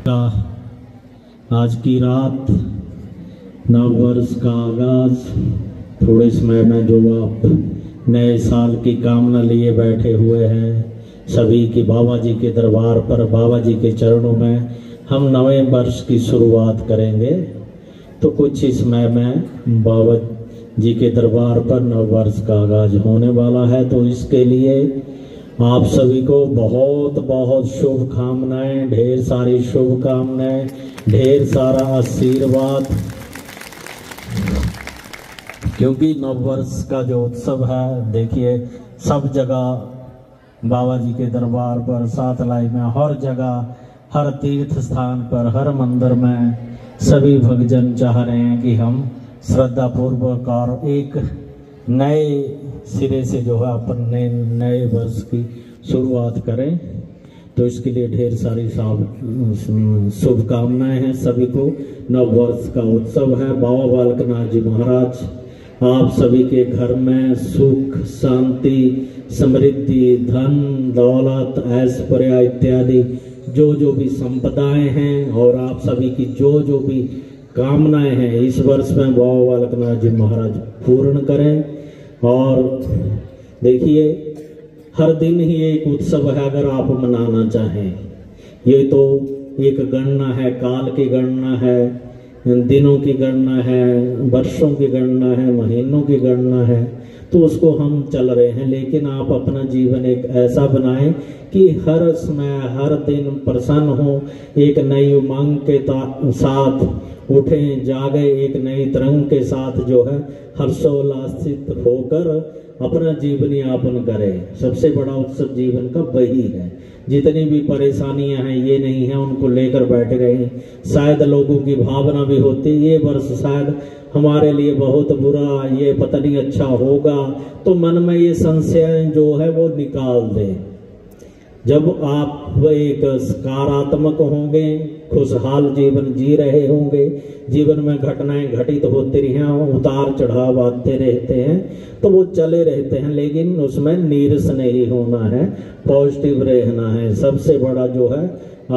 आज की रात नव वर्ष का आगाज, थोड़े समय में जो आप नए साल की कामना लिए बैठे हुए हैं, सभी की बाबा जी के दरबार पर, बाबा जी के चरणों में हम नए वर्ष की शुरुआत करेंगे। तो कुछ इस समय में बाबा जी के दरबार पर नव वर्ष का आगाज होने वाला है। तो इसके लिए आप सभी को बहुत बहुत शुभकामनाएं, ढेर सारी शुभकामनाएं, ढेर सारा आशीर्वाद, क्योंकि नव वर्ष का जो उत्सव है, देखिए सब जगह बाबा जी के दरबार पर, सातलाई में, हर जगह, हर तीर्थ स्थान पर, हर मंदिर में सभी भक्तजन चाह रहे हैं कि हम श्रद्धा पूर्वक और एक नए सिरे से जो है अपन नए वर्ष की शुरुआत करें। तो इसके लिए ढेर सारी शुभकामनाएं हैं सभी को। नव वर्ष का उत्सव है। बाबा बालकनाथ जी महाराज आप सभी के घर में सुख, शांति, समृद्धि, धन, दौलत, ऐश्वर्य इत्यादि जो भी संपदाएं हैं और आप सभी की जो भी कामनाएं हैं इस वर्ष में बाबा बालकनाथ जी महाराज पूर्ण करें। और देखिए हर दिन ही एक उत्सव है अगर आप मनाना चाहें। ये तो एक गणना है, काल की गणना है, दिनों की गणना है, वर्षों की गणना है, महीनों की गणना है, तो उसको हम चल रहे हैं। लेकिन आप अपना जीवन एक ऐसा बनाएं कि हर समय, हर दिन प्रसन्न हो, एक नई उमंग के साथ उठें, जागे, एक नई तरंग के साथ जो है हर्षोल्लासित होकर अपना जीवन यापन करें। सबसे बड़ा उत्सव जीवन का वही है। जितनी भी परेशानियां हैं ये नहीं है उनको लेकर बैठे रहे। शायद लोगों की भावना भी होती ये वर्ष शायद हमारे लिए बहुत बुरा, ये पता नहीं अच्छा होगा, तो मन में ये संशय जो है वो निकाल दें। जब आप एक सकारात्मक होंगे, खुशहाल जीवन जी रहे होंगे, जीवन में घटनाएं घटित होती रही हैं, उतार चढ़ाव आते रहते हैं, तो वो चले रहते हैं, लेकिन उसमें नीरस नहीं होना है, पॉजिटिव रहना है। सबसे बड़ा जो है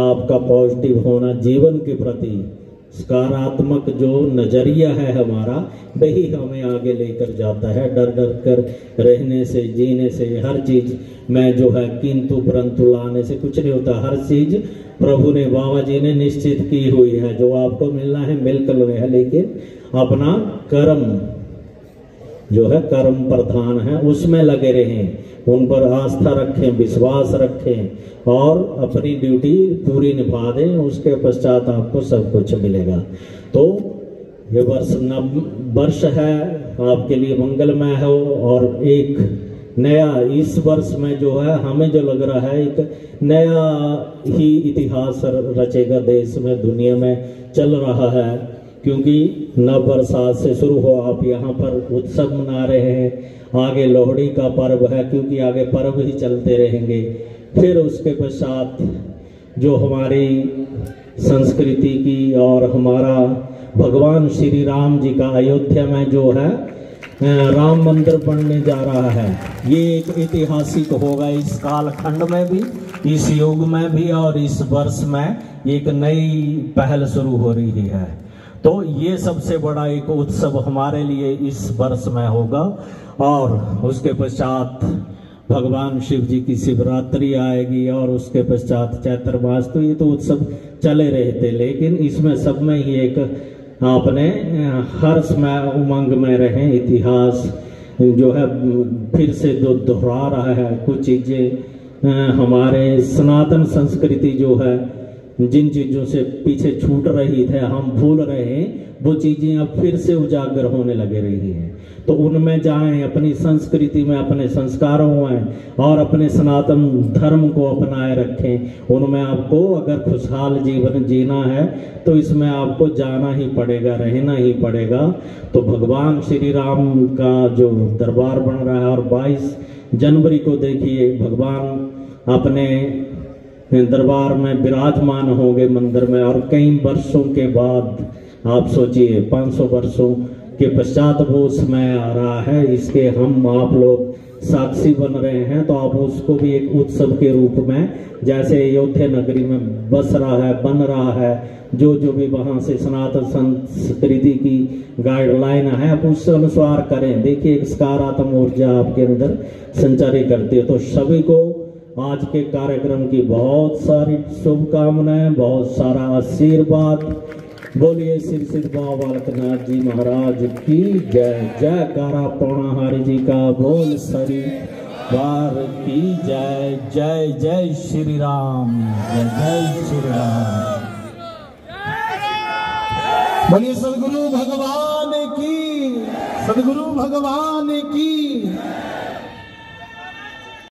आपका पॉजिटिव होना, जीवन के प्रति सकारात्मक जो नजरिया है हमारा, वही हमें आगे लेकर जाता है। डर डर कर रहने से, जीने से, हर चीज में जो है किंतु परंतु लाने से कुछ नहीं होता। हर चीज प्रभु ने, बाबा जी ने निश्चित की हुई है। जो आपको मिलना है मिलकर है, लेकिन अपना कर्म जो है, कर्म प्रधान है, उसमें लगे रहें, उन पर आस्था रखें, विश्वास रखें और अपनी ड्यूटी पूरी निभा दें। उसके पश्चात आपको सब कुछ मिलेगा। तो ये वर्ष है आपके लिए मंगलमय हो और एक नया इस वर्ष में जो है हमें जो लग रहा है एक नया ही इतिहास रचेगा, देश में, दुनिया में चल रहा है। क्योंकि नव वर्ष आज से शुरू हो, आप यहाँ पर उत्सव मना रहे हैं, आगे लोहड़ी का पर्व है, क्योंकि आगे पर्व ही चलते रहेंगे। फिर उसके पश्चात जो हमारी संस्कृति की और हमारा भगवान श्री राम जी का अयोध्या में जो है राम मंदिर बनने जा रहा है, ये एक ऐतिहासिक होगा इस कालखंड में भी, इस युग में भी, और इस वर्ष में एक नई पहल शुरू हो रही है। तो ये सबसे बड़ा एक उत्सव हमारे लिए इस वर्ष में होगा। और उसके पश्चात भगवान शिव जी की शिवरात्रि आएगी और उसके पश्चात चैत्र मास। तो ये तो उत्सव चले रहते, लेकिन इसमें सब में ही एक आपने हर समय उमंग में रहें। इतिहास जो है फिर से दोहरा रहा है कुछ चीजें, हमारे सनातन संस्कृति जो है, जिन चीजों से पीछे छूट रही थे, हम भूल रहे हैं, वो चीजें अब फिर से उजागर होने लगे रही हैं। तो उनमें जाएं, अपनी संस्कृति में, अपने संस्कारों में और अपने सनातन धर्म को अपनाए रखें। उनमें आपको अगर खुशहाल जीवन जीना है तो इसमें आपको जाना ही पड़ेगा, रहना ही पड़ेगा। तो भगवान श्री राम का जो दरबार बन रहा है, और 22 जनवरी को देखिए भगवान अपने दरबार में विराजमान होंगे मंदिर में। और कई वर्षों के बाद, आप सोचिए 500 वर्षों के पश्चात वो समय आ रहा है, इसके हम आप लोग साक्षी बन रहे हैं, तो आप उसको भी एक उत्सव के रूप में, जैसे अयोध्या नगरी में बस रहा है, बन रहा है, जो भी वहाँ से सनातन संस्कृति की गाइडलाइन है, आप उससे अनुसार करें। देखिए एक सकारात्मक ऊर्जा आपके अंदर संचारित करती है। तो सभी को आज के कार्यक्रम की बहुत सारी शुभकामनाएं, बहुत सारा आशीर्वाद। बोलिए श्री सिद्ध बाबा बालकनाथ जी महाराज की जय। जयकारा पौणाहारी जी का बोल सरी बार की जय। जय जय श्री राम, जय जय श्री राम। बोलिए सदगुरु भगवान की, सदगुरु भगवान की।